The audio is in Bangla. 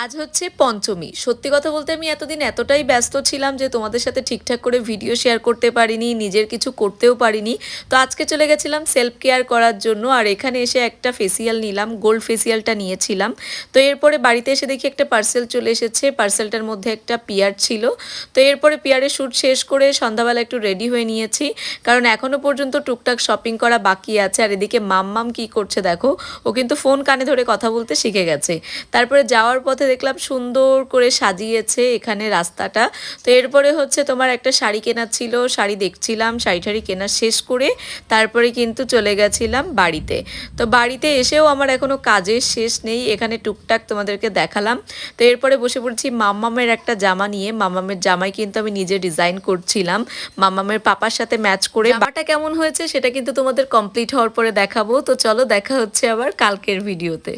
আজ হচ্ছে পঞ্চমী। সত্যি কথা বলতে আমি এতদিন এতটাই ব্যস্ত ছিলাম যে তোমাদের সাথে ঠিকঠাক করে ভিডিও শেয়ার করতে পারিনি, নিজের কিছু করতেও পারিনি। তো আজকে চলে গেছিলাম সেলফ কেয়ার করার জন্য, আর এখানে এসে একটা ফেসিয়াল নিলাম, গোল্ড ফেসিয়ালটা নিয়েছিলাম। তো এরপরে বাড়িতে এসে দেখি একটা পার্সেল চলে এসেছে, পার্সেলটার মধ্যে একটা পিয়ার ছিল। তো এরপরে পিয়ারের শ্যুট শেষ করে সন্ধ্যাবেলা একটু রেডি হয়ে নিয়েছি, কারণ এখনও পর্যন্ত টুকটাক শপিং করা বাকি আছে। আর এদিকে মাম্মাম কি করছে দেখো, ও কিন্তু ফোন কানে ধরে কথা বলতে শিখে গেছে। তারপরে যাওয়ার পথে দেখলাম সুন্দর করে সাজিয়েছে এখানে রাস্তাটা। তো এরপরে হচ্ছে তোমার একটা শাড়ি কেনার ছিল, শাড়ি দেখছিলাম, শাড়ি কেনা শেষ করে তারপরে কিন্তু চলে গেছিলাম বাড়িতে। তো বাড়িতে এসেও আমার এখনো কাজের শেষ নেই, এখানে টুকটাক তোমাদেরকে দেখালাম। তো এরপরে বসে পড়ছি মাম্মামের একটা জামা নিয়ে। মাম্মামের জামাই কিন্তু আমি নিজে ডিজাইন করছিলাম মাম্মামের পাপার সাথে ম্যাচ করে। জামাটা কেমন হয়েছে সেটা কিন্তু তোমাদের কমপ্লিট হওয়ার পরে দেখাবো। তো চলো, দেখা হচ্ছে আবার কালকের ভিডিওতে।